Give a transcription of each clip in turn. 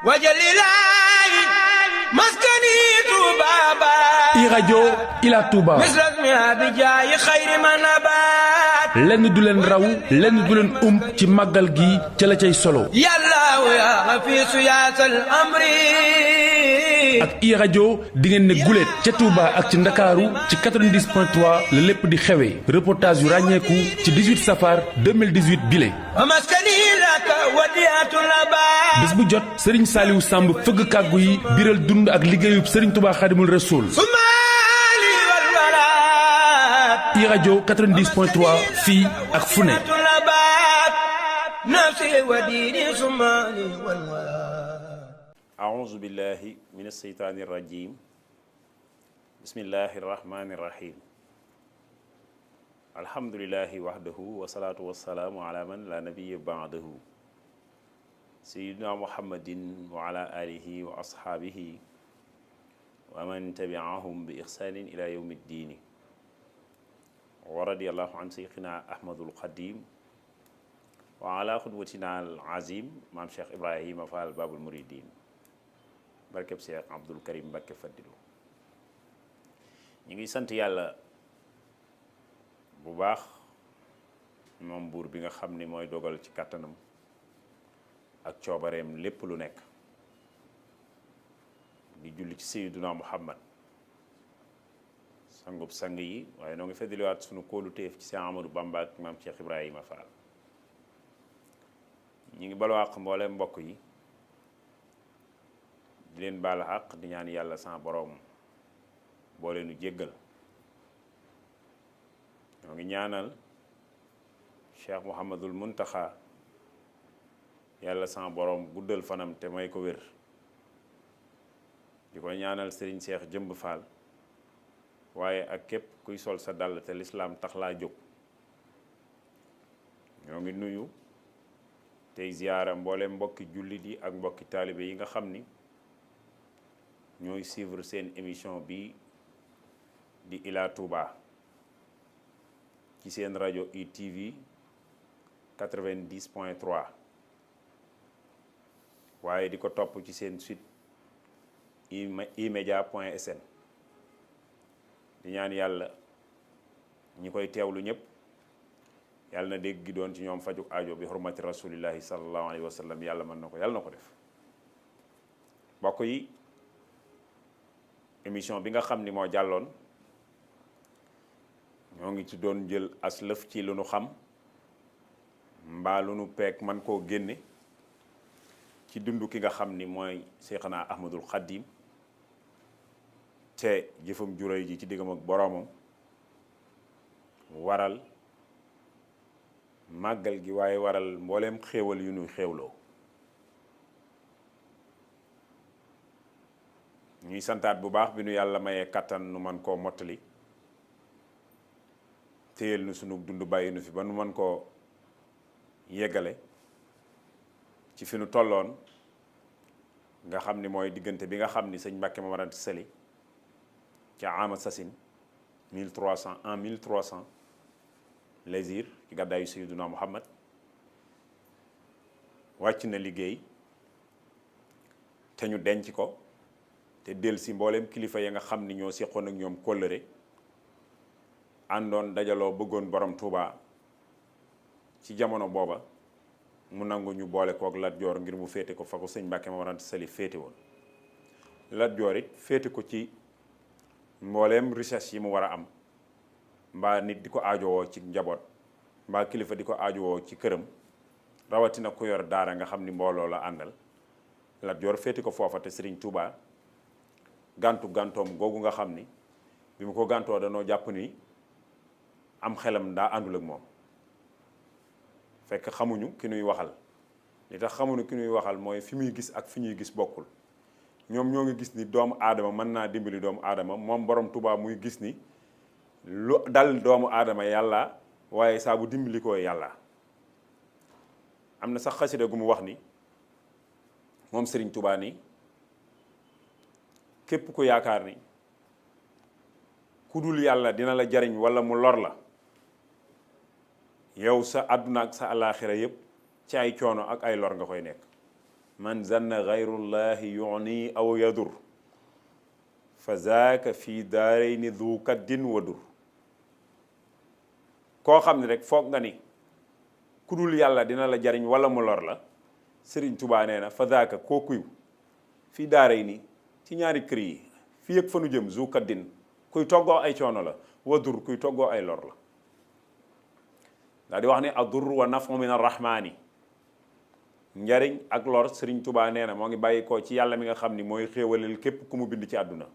wajalilaayi maskani tubaaba iRadio Ila Touba misrasmiha bi jaayi xayri man abaat lenn du leen raw lenn du leen ci màggal gi ca la cay solo yàllaahu yaa xafiisu yaasal amri ak iRadio di ngeen ne guléet ca Touba ak ci Ndakaaru ci 90.3 la lépp di xewee reportage yu ràññeeku ci 18 safar 2018 bile maskani laka wadiyatul abaat bés bu jot Serigne Saliou Samb fëgg kàggu yi biral dund ak liggéeyub Serigne Touba Xaadimul Rasuul iRadio 90.3 fii ak fu ne أعوذ بالله من الشيطان الرجيم بسم الله الرحمن الرحيم الحمد لله وحده والصلاة والسلام على من لا نبي بعده سيدنا محمد وعلى آله وأصحابه ومن تبعهم بإحسان إلى يوم الدين ورضي الله عن شيخنا أحمد القديم وعلى قدوتنا العظيم مام شيخ إبراهيم فال باب المريدين barkeb Cheikh Abdoul Karim Mbacké Fadilou ñu ngi sant yàlla bu baax moom buur bi nga xam ni mooy dogal ci kàttanam ak coobareem lépp lu nekk di julli ci Sayyiduna Muhammad sangub sang yi waaye noo ngi feddaliwaat sunu kóolu téef ci Cheikh Amadou Bamba ak maam Cheikh Ibrahima Fall ñu ngi balwaaq mboole mbokk yi di leen baal xaq di ñaan yàlla sa boroom boo leenu jéggal ñoo ngi ñaanal Cheikh Mouhamadul Muntaxa yàlla sa boroom guddal fanam te may ko wér di ko ñaanal Serigne Cheikh Jëmb Fall waaye ak képp kuy sol sa dàll te lislaam tax laa jóg ñoo ngi nuyu tey ziyaara mboole mbokki jullit yi ak mbokki taalibe yi nga xam ni ñooy suivre seen émission bi di Ila Touba ci seen rajo ITV 90.3 waaye di ko topp ci seen site imedia.sn di ñaan yàlla ñi koy teewlu ñëpp yàlla na dégg gi doon ci ñoom faju aajo bi hurmati rasulillahi sallallahu alayhi wa sallam yàlla mën na ko yàlla na ko def mbokk yi émission bi nga xam ni moo jàlloon ñoo ngi ci doon jël as lëf ci lu nu xam mbaa lu nu peek man koo génne ci dund ki nga xam ni mooy Seexna Ahmadul Xaddim te jëfam juróy ji ci diggam ak boroomam waral màggal gi waaye waral mbooleem xéewal yu nuy xéewloo ñuy santaat bu baax bi nu yàlla mayee kattan nu man koo mottali téyel nu sunu dund bàyyi nu fi ba nu man koo yeggale ci fi nu tolloon nga xam ni mooy diggante bi nga xam ni sëñ Mbàkke Mamar Anta Sali ca ama sasin 1300 lésir ci gàddaayu Sayyiduna Muhammad wàcc na liggéey te ñu denc ko te del si mboolem kilifa ya nga xam ni ñoo seqoon ak ñoom kóllëre àndoon dajaloo bëggoon borom Touba ci jamono booba mu nangu ñu boole kook Lat Joor ngir mu féete ko fa ko sëñ Mbàkke Mamar Anta Sali féete woon Lat Joor it féete ko ci mbooleem richesse yi mu war a am mbaa nit di ko aajowoo ci njaboot mbaa kilifa di ko aajowoo ci këram rawatina ku yor daara nga xam ni mbooloo la àndal Lat Joor féete ko foofa te Sëriñ Touba gàntoom googu nga xam ni bi mu ko gàntoo danoo jàpp ni am xelam daa àndul ak moom fekk xamuñu ki nuy waxal li tax xamuñu ki nuy waxal mooy fi muy gis ak fi ñuy gis bokkul ñoom ñoo ngi gis ni doomu aadama mën naa dimbali doomu aadama moom borom Tuubaa muy gis ni lu dal doomu aadama yàlla waaye saa bu dimbali ko yàlla am na sax xasida gu mu wax ni moom Sëriñ Tuubaa ni képp ku yaakaar ni ku dul yàlla dina la jariñ wala mu lor la yow sa àdduna ak sa alaaxira yépp ci ay coono ak ay lor nga koy nekk man zanna gayrullahi yuni aw yadur fa zaaka fii daarayni du kaddin wadur koo xam ne rek foog nga ni ku dul yàlla dina la jariñ wala mu lor la Sëriñ Tubaa nee na fa zaaka kookuy fii daarayni ci ñaari kër yi fii ak fanu jëm du kaddin kuy toggoo ay coono la wadur kuy toggoo ay lor la daa di wax ne adur wa nafu min arrahmaani njariñ ak lor Sëriñ Tubaa nee na moo ngi bàyyi ko ci yàlla mi nga xam ni mooy xéewalal képp ku mu bind ci àdduna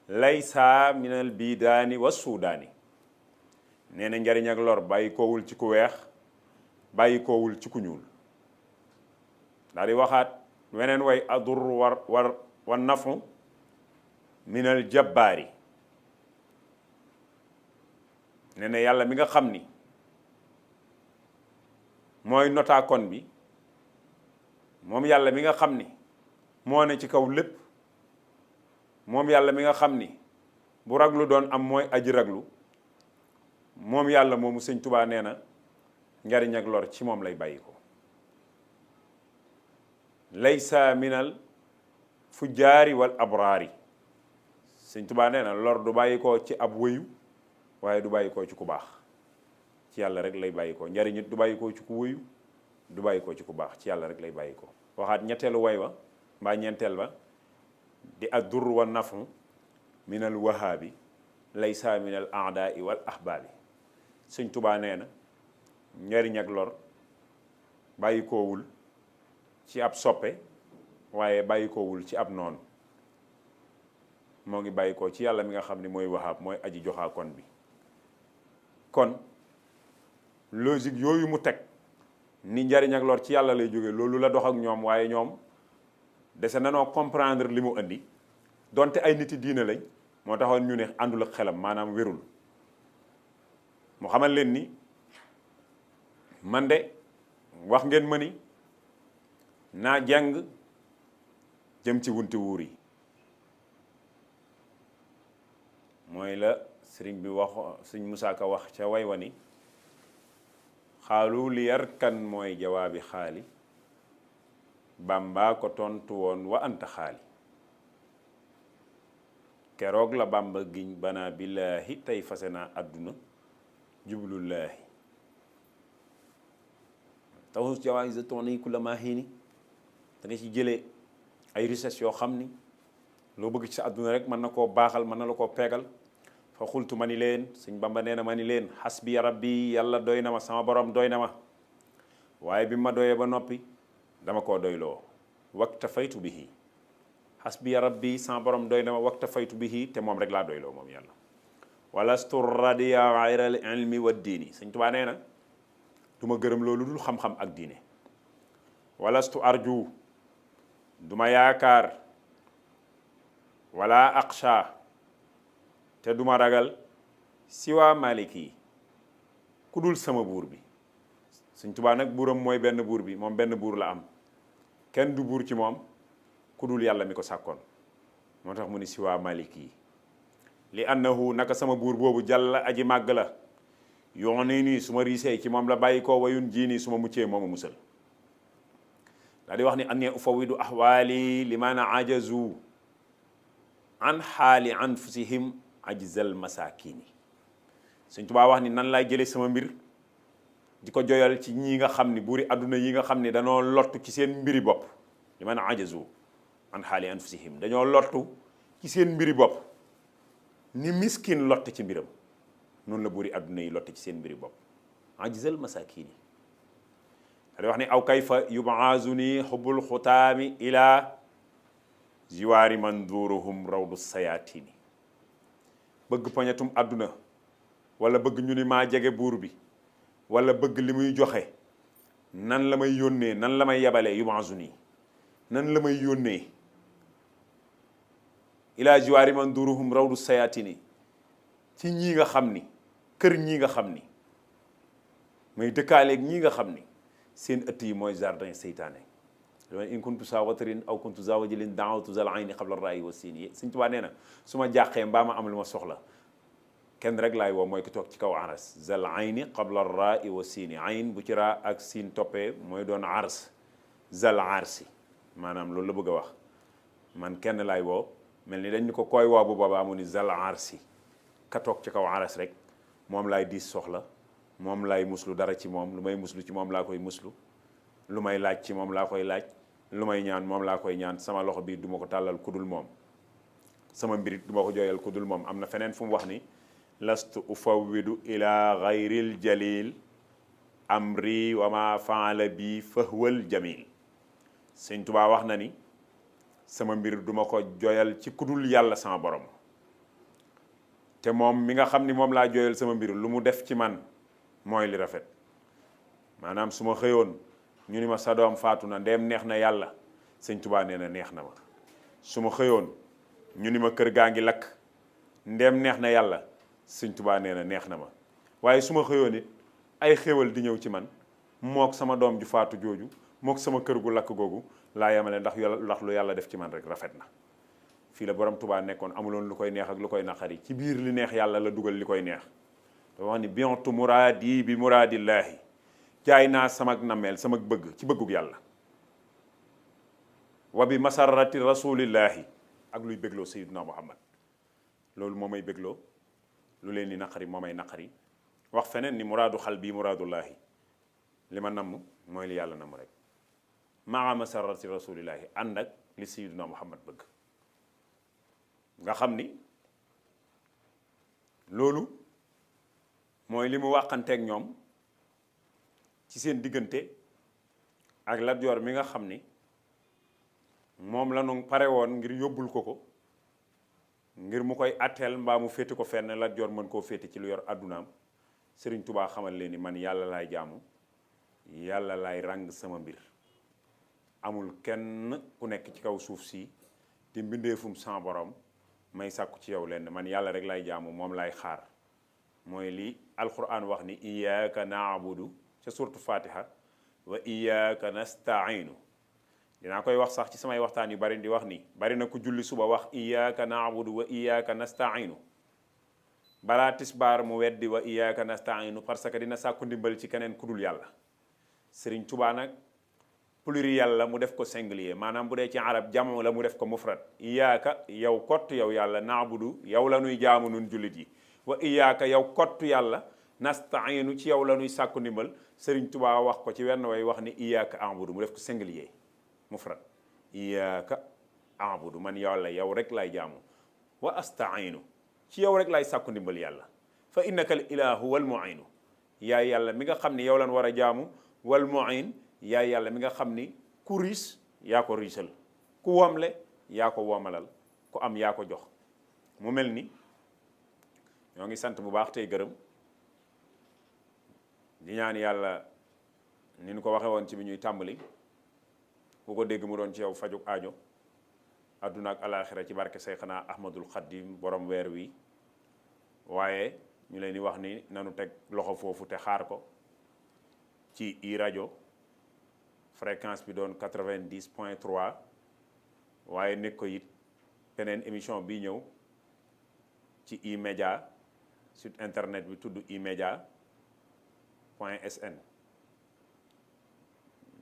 laysa minal bidaani wa suudaani nee na njariñ ak lor bàyyi koowul ci ku weex bàyyi koowul ci ku ñuul daa di waxaat weneen way adur wa nafu minal jabbaari nee na yàlla mi nga xam ni mooy notaakoon bi moom yàlla mi nga xam ni moo ne ci kaw lépp moom yàlla mi nga xam ni bu raglu doon am mooy aji raglu moom yàlla moomu Sëñ Tubaa nee na njariñ ak lor ci moom lay bàyyi ko laysa minal fujjaari wal abraari Sëñ Tubaa nee na lor du bàyyi ko ci ab wëyu waaye du bàyyi ko ci ku baax ci yàlla rek lay bàyyi ko njariñ it du bàyyi ko ci ku wëyu du bàyyi ko ci ku baax ci yàlla rek lay bàyyi ko waxaat ñetteelu way wa mbaa ñeenteel ba di addur wa nafu minal wahaabi laysa minal aadaai wal ahbaabi Sëñ Tubaa nee na njariñ ak lor bàyyi koowul ci ab soppe waaye bàyyi koowul ci ab noonu moo ngi bàyyi ko ci yàlla mi nga xam ne mooy wahaab mooy aji joxaa kon bi kon logique yooyu mu teg ni njariñ ak lor ci yàlla lay jóge loolu la dox ak ñoom waaye ñoom dese nanoo comprendre li mu indi donte ay niti diine lañ moo taxoon ñu ne àndul ak xelam maanaam wérul mu xamal leen ni man de wax ngeen ma ni naa jàng jëm ci wunti wuur yi mooy la sëriñ bi wax sëriñ Musaa Ka wax ca way wa ni xaalu li yar kan mooy jawaabi xaali Bàmba ko tontu woon wa anta xaali keroog la Bàmba giñ banaa billaahi tey fase naa àdduna jublullaahi taxus jawaay sa toon yi ku la maa xiini da nga ci jëlee ay richesse yoo xam ni loo bëgg ci sa àdduna rek mën na koo baaxal mën na la koo peegal fa xultu ma ni leen Sëñ Bamba nee na ma ni leen xasbi rabbi yàlla doy na ma sama borom doy na ma waaye bi ma doyee ba noppi dama koo doyloo wakta faytu bihi xasbi rabbi sama borom doy na ma wakta faytu bihi te moom rek laa doyloo moom yàlla walastu radiya xayral ilmi wa diini Sëñ Tuubaa nee na du ma gërëm loolu dul xam-xam ak diine walastu arju du ma yaakaar wala aqsha te duma ragal siwa maliki yi ku dul sama buur bi Sëñ Tuubaa nag buuram mooy benn buur bi moom benn buur la am kenn du buur ci moom ku dul yàlla mi ko sàkkoon moo tax mu ni siwa maliki yi li annahu naka sama buur boobu jàlla aji màgg la yoon nii su ma riisee ci moom la bàyyi ko wayun jii nii su ma muccee mooma musal daa di wax ni anne ufawidu ahwaali liman ajazu an xaali anfusihim ajzal masakini Sëñ Tuubaa wax ni nan laay jëlee sama mbir di ko joyal ci ñi nga xam ni buuri àdduna yi nga xam ni dañoo lottu ci seen mbiri bopp liman ajazu an xaali anfusihim dañoo lottu ci seen mbiri bopp ni miskin lott ci mbiram noonu la buuri àdduna yi lott ci seen mbiri bopp ajzal masakini da wax ni aw kayfa yubaazuni xubbul xutaami ila jiwaari manduruhum rawdu sayatini bëgg poñetum àdduna wala bëgg ñu ni maa jege buur bi wala bëgg li muy joxe nan la may yónnee nan la may yabalee yubaazuni nan la may yónnee ila jiwaari manduruhum rawdu sayatini ci ñii nga xam ni kër ñii nga xam ni may dëkkaaleeg ñii nga xam ni seen ëtt yi mooy jardin seytaane in kuntu saa watarin aw kuntu za wajilin daawatu zal ayni qabla raayi wa siini Sëñ Tuubaa nee na su ma jàqee mbaa ma am lu ma soxla kenn rek laay woo mooy ki toog ci kaw aras zal ayni qabla raayi wa siini ayn bu ci raa ak siin toppee mooy doon ars zal arsi maanaam loolu la bëgg a wax man kenn laay woo mel ni dañ ñu ko koy woo bu boobaa mu ni zal arsi ka toog ci kaw aras rek moom laay diis soxla moom laay muslu dara ci moom lu may muslu ci moom laa koy muslu lu may laaj ci moom laa koy laaj lu may ñaan moom laa koy ñaan sama loxo bii duma ko tàllal kudul moom sama mbirit duma ko jooyal kudul moom am na feneen fu mu wax ni lastu ufawwidu ila gayril jalil amri wa ma faala bi fahwal jamil Sëñ Tuubaa wax na ni sama mbir duma ko jooyal ci kudul yàlla sama borom te moom mi nga xam ni moom laa jooyal sama mbir lu mu def ci man mooy li rafet maanaam su ma xëyoon ñu ni ma sa doom faatu na ndeem neex na yàlla Sëñ Tuubaa nee na neex na ma su ma xëyoon ñu ni ma kër gaa ngi lakk ndeem neex na yàlla Sëñ Tuubaa nee na neex na ma waaye su ma xëyoon it ay xéwal di ñëw ci man mook sama doom ju faatu jooju mook sama kër gu lakk googu laa yemale ndax lu yàlla def ci man rek rafet na fii la borom Tuubaa nekkoon amuloon lu koy neex ak lu koy naqari ci biir li neex yàlla la dugal li koy neex dafa wax ni bientu muraadi bi muraadillaahi jaay naa sama nameel sama bëgg ci bëggug yàlla wa bi masarrati rasulillahi ak luy bégloo sayyiduna muhammad loolu moo may bégloo lu leen ni naqari moo may naqari wax feneen ni muraadu xal bii muraadullaahi li ma namm mooy li yàlla namm rek maa masarrati rasulillahi ànd ak li sayyiduna muhammad bëgg nga xam ni loolu mooy li mu wàqanteeg ñoom ci seen diggante ak Lat Joor mi nga xam ni moom la nu pare woon ngir yóbbul ko ngir mu koy atteel mbaa mu féeti ko fenn Lat Joor mën koo féeti ci lu yor addunaam Sëriñ Tubaa xamal leen ni man yàlla laay jaamu yàlla laay ràng sama mbir amul kenn ku nekk ci kaw suuf si di mbindeefum sama borom may sàkku ci yow leen man yàlla rek laay jaamu moom laay xaar mooy li alquran wax ni iyyaka na'budu ca surtu fatiha wa iyyaka nasta'inu dinaa koy wax sax ci samay waxtaan yu bari di wax ni bari na ku julli suba wax iyyaka na'budu wa iyyaka nasta'inu balaa tisbaar mu weddi wa iyyaka nasta'inu parce que dina sàkku ndimbal ci keneen ku dul yàlla Sëriñ Tuubaa nag pluriel la mu def ko singulier maanaam bu dee ci arab jamu la mu def ko mufrad iyyaka yow kott yow yàlla na'budu yow la nuy jaamu nun jullit yi wa iyyaka yow kott yàlla nasta'inu ci yow la nuy sàkku ndimbal Sëriñ Tuubaa wax ko ci wenn way wax ni iyyaka a'budu mu def ko singulier mufrad iyyaka a'budu man yàlla yow rek lay jaamu wa asta'inu ci yow rek lay sàkku ndimbal yàlla fa innaka al ilahu wal mu'inu yaay yàlla mi nga xam ni yow lan war a jaamu wal mu'in yaay yàlla mi nga xam ni ku riis yaa ko riisal ku womle yaa ko womalal ku am yaa ko jox mu mel ni ñoo ngi sant bu baax tey gërëm di ñaan yàlla ni ñu ko waxe woon ci bi ñuy tàmbali ku ko dégg mu doon ci yow fajuk aajo adduna ak alaaxira ci barke Seyxanaa Ahmadul Xaddim borom weer wi waaye ñu leen di wax ni nanu teg loxo foofu te xaar ko ci i rajo fréquence bi doon 90.3 waaye nekk ko it beneen émission bi ñëw ci iMédia site internet bi tudd imedia.sn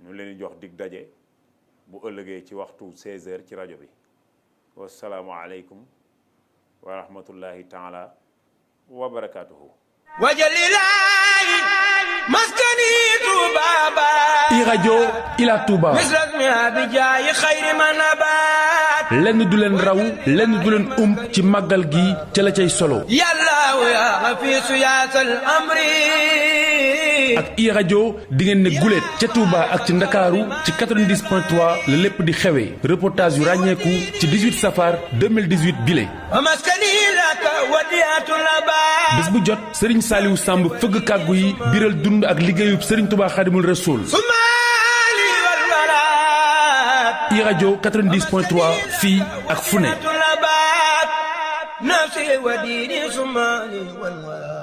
ñu leen di jox dig daje bu ëllëgee ci waxtu 16h ci rajo bi wassalaamu aleykum wa rahmatullahi taala wa barakatuhu wajalilaayi maskani tubaaba i rajo Ila Touba misrasmi abijaayi xayri manabaat lenn du leen raw lenn du leen ci màggal gi ca la cay solo yàllaahu yaa xafiisu yaasal amri ak i rajo di ngeen ne guléet ca Touba ak ci Ndakaaru ci 90.3 la lépp di xewee reportage yu ràññeeku ci 18 safar 2018 bile wa maskani laka wadiyatul abaa bés bu jot Serigne Saliou Samb fëgg kàggu yi biral dund ak liggéeyub Serigne Touba Xadimul Rasul i rajo 90.3 fii ak fu ne nafsi wa diini sumali wal wala